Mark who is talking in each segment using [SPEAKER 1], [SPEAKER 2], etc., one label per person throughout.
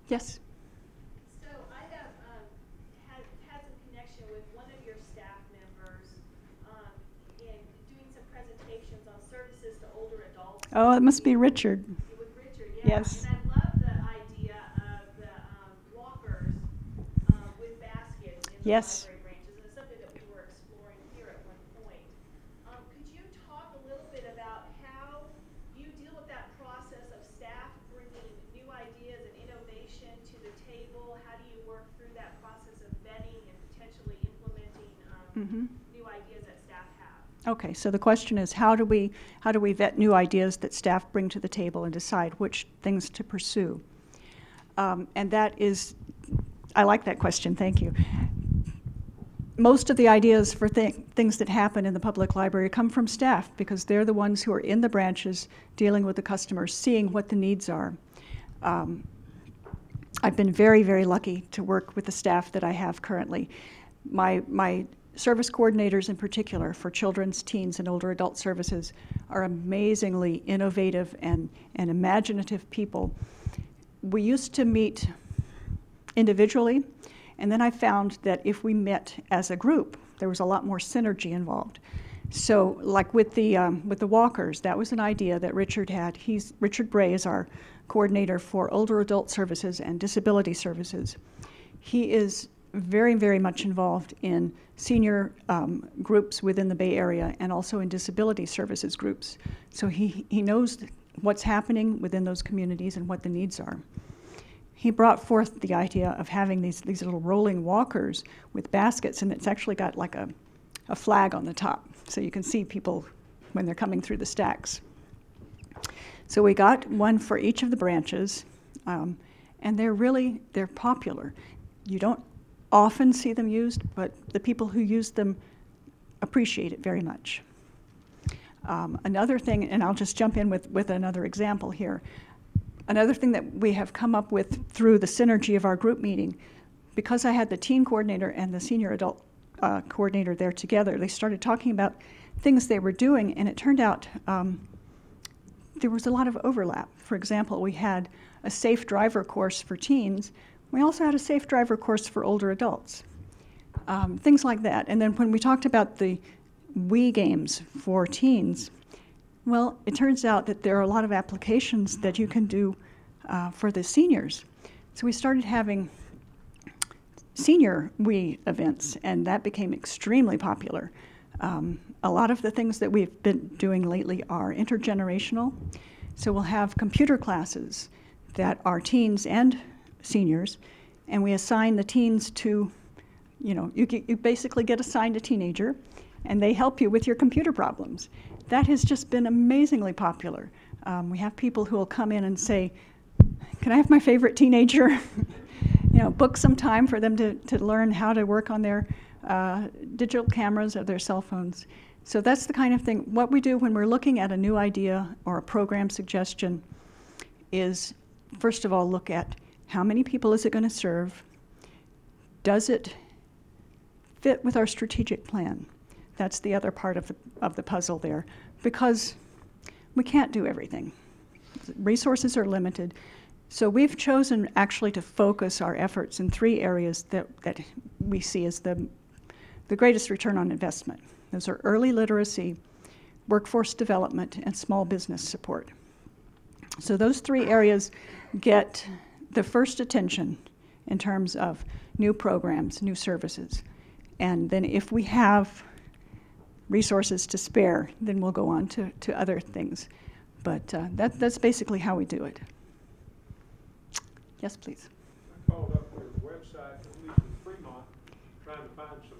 [SPEAKER 1] Yes.
[SPEAKER 2] So I have had some connection with one of your staff members in doing some presentations on services to older adults.
[SPEAKER 1] Oh, it must be Richard.
[SPEAKER 2] With Richard, yeah.
[SPEAKER 1] Yes.
[SPEAKER 2] And I love the idea of the walkers with baskets in the
[SPEAKER 1] Yes.
[SPEAKER 2] library branches, and it's something that we were exploring here at one point. Could you talk a little bit about how you deal with that process of staff bringing new ideas and innovation to the table? How do you work through that process of vetting and potentially implementing new ideas that staff have?
[SPEAKER 1] Okay, so the question is, how do we vet new ideas that staff bring to the table and decide which things to pursue? And that is, I like that question, thank you. Most of the ideas for things that happen in the public library come from staff, because they're the ones who are in the branches dealing with the customers, seeing what the needs are. I've been very, very lucky to work with the staff that I have currently. My service coordinators in particular for children's, teens, and older adult services are amazingly innovative and imaginative people. We used to meet individually, and then I found that if we met as a group, there was a lot more synergy involved. So, like with the walkers, that was an idea that Richard had. Richard Bray is our coordinator for older adult services and disability services. He is very, very much involved in senior groups within the Bay Area and also in disability services groups. So he knows what's happening within those communities and what the needs are. He brought forth the idea of having these little rolling walkers with baskets, and it's actually got like a flag on the top, so you can see people when they're coming through the stacks. So we got one for each of the branches, and they're popular. You don't often see them used, but the people who use them appreciate it very much. Another thing, and I'll just jump in with another example here. Another thing that we have come up with through the synergy of our group meeting, because I had the teen coordinator and the senior adult coordinator there together, they started talking about things they were doing, and it turned out there was a lot of overlap. For example, we had a safe driver course for teens. We also had a safe driver course for older adults, things like that. And then when we talked about the Wii games for teens, well, it turns out that there are a lot of applications that you can do for the seniors. So we started having senior Wii events, and that became extremely popular. A lot of the things that we've been doing lately are intergenerational. So we'll have computer classes that are teens and seniors, and we assign the teens to, you basically get assigned a teenager, and they help you with your computer problems. That has just been amazingly popular. We have people who will come in and say, can I have my favorite teenager? Book some time for them to learn how to work on their digital cameras or their cell phones. So that's the kind of thing. What we do when we're looking at a new idea or a program suggestion is, first of all, look at how many people is it going to serve? Does it fit with our strategic plan? That's the other part of the puzzle there, because we can't do everything. Resources are limited. So we've chosen actually to focus our efforts in 3 areas that we see as the greatest return on investment. Those are early literacy, workforce development, and small business support. So those 3 areas get the first attention in terms of new programs, new services. And then if we have resources to spare, then we'll go on to other things. But that's basically how we do it. Yes, please.
[SPEAKER 3] I called up your website, at least in Fremont, trying to find some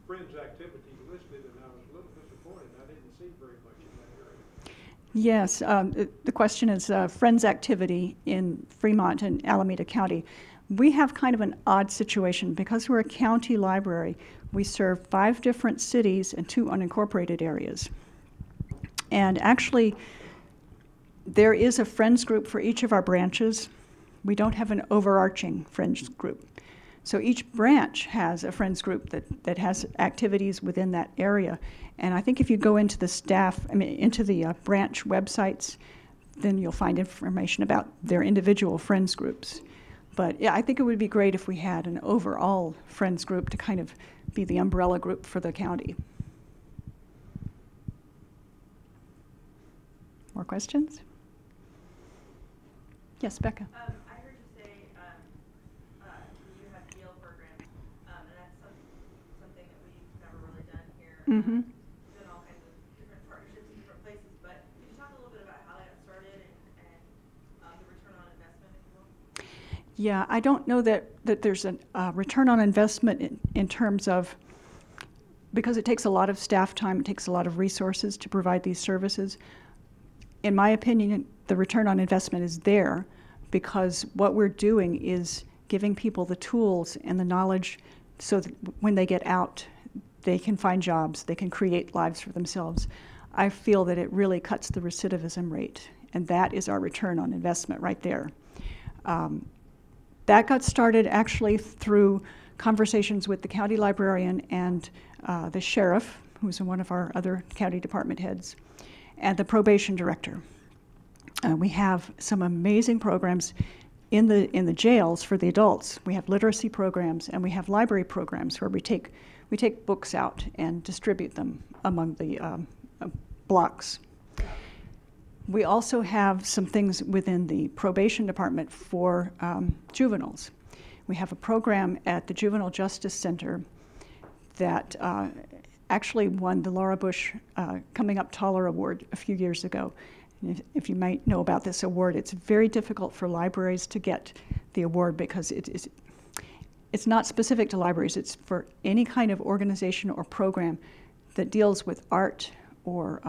[SPEAKER 3] Friends activities listed, and I was a little disappointed. I didn't see very much in that area.
[SPEAKER 1] Yes, the question is Friends activity in Fremont and Alameda County. We have kind of an odd situation. Because we're a county library, we serve 5 different cities and 2 unincorporated areas. And actually, there is a Friends group for each of our branches. We don't have an overarching Friends group. So each branch has a Friends group that has activities within that area. And I think if you go into the into the branch websites, then you'll find information about their individual friends groups. But yeah, I think it would be great if we had an overall friends group to kind of be the umbrella group for the county. More questions? Yes, Becca.
[SPEAKER 4] I heard you say you have deal programs, and that's something that we've never really done here.
[SPEAKER 1] Mm-hmm.
[SPEAKER 4] We've done all kinds of different partnerships in different places, but could you talk a little bit about how that got started and the return on investment, if you will?
[SPEAKER 1] Yeah, I don't know that there's a return on investment in terms of, because it takes a lot of staff time, it takes a lot of resources to provide these services. In my opinion, the return on investment is there because what we're doing is giving people the tools and the knowledge so that when they get out, they can find jobs, they can create lives for themselves. I feel that it really cuts the recidivism rate, and that is our return on investment right there. That got started actually through conversations with the county librarian and the sheriff, who's one of our other county department heads, and the probation director. We have some amazing programs in the jails for the adults. We have literacy programs and we have library programs where we take books out and distribute them among the blocks. We also have some things within the probation department for juveniles. We have a program at the Juvenile Justice Center that actually won the Laura Bush Coming Up Taller Award a few years ago. And if you might know about this award, it's very difficult for libraries to get the award because it's not specific to libraries. It's for any kind of organization or program that deals with art or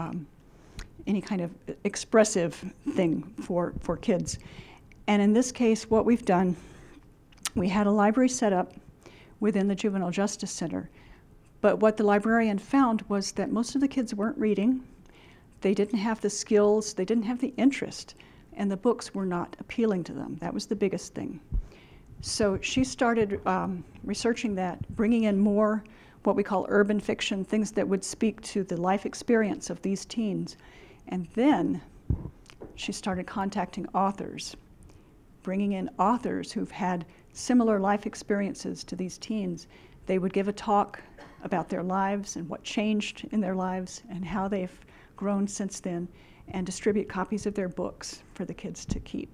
[SPEAKER 1] any kind of expressive thing for kids. And in this case, what we've done, we had a library set up within the Juvenile Justice Center. But what the librarian found was that most of the kids weren't reading, they didn't have the skills, they didn't have the interest, and the books were not appealing to them. That was the biggest thing. So she started researching that, bringing in more what we call urban fiction, things that would speak to the life experience of these teens. And then she started contacting authors, bringing in authors who've had similar life experiences to these teens. They would give a talk about their lives and what changed in their lives and how they've grown since then, and distribute copies of their books for the kids to keep.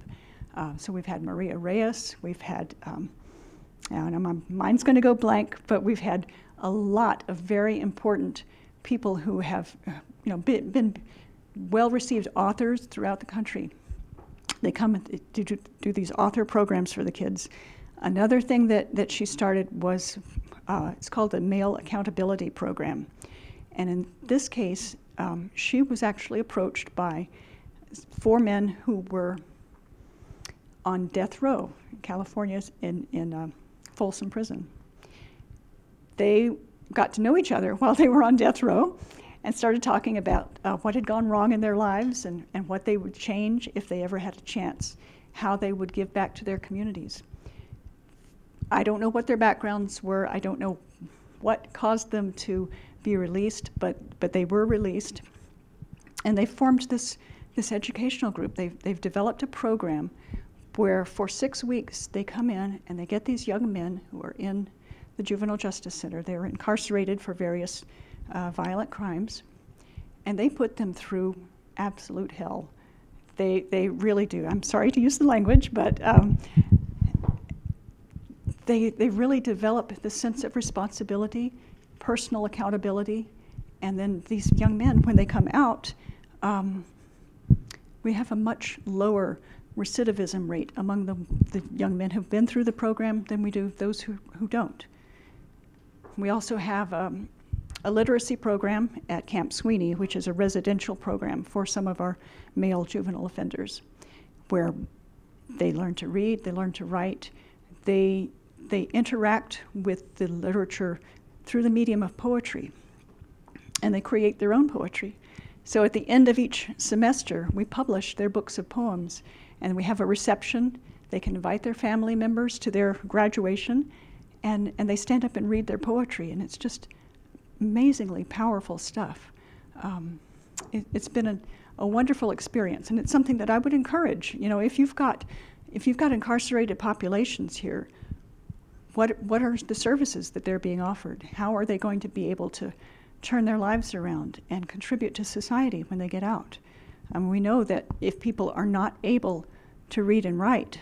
[SPEAKER 1] So we've had Maria Reyes, we've had, now my mind's going to go blank, but we've had a lot of very important people who have been well-received authors throughout the country. They come and do these author programs for the kids. Another thing that she started was, it's called the Male Accountability Program. And in this case, she was actually approached by 4 men who were on death row in California in Folsom Prison. They got to know each other while they were on death row and started talking about what had gone wrong in their lives and what they would change if they ever had a chance, how they would give back to their communities. I don't know what their backgrounds were. I don't know what caused them to be released, but they were released. And they formed this educational group. They've developed a program where for 6 weeks they come in and they get these young men who are in the Juvenile Justice Center. They're incarcerated for various violent crimes, and they put them through absolute hell. They really do. I'm sorry to use the language, but they really develop the sense of responsibility, personal accountability, and then these young men, when they come out, we have a much lower recidivism rate among the young men who've been through the program than we do those who don't. We also have a literacy program at Camp Sweeney, which is a residential program for some of our male juvenile offenders, where they learn to read, they learn to write, they interact with the literature through the medium of poetry, and they create their own poetry. So at the end of each semester, we publish their books of poems, and we have a reception. They can invite their family members to their graduation, and they stand up and read their poetry, and it's just amazingly powerful stuff. It's been a wonderful experience, and it's something that I would encourage. You know, if you've got incarcerated populations here, what are the services that they're being offered? How are they going to be able to turn their lives around and contribute to society when they get out? We know that if people are not able to read and write,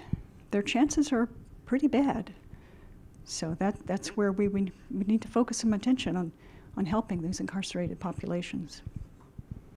[SPEAKER 1] their chances are pretty bad. So that's where we need to focus some attention on helping these incarcerated populations.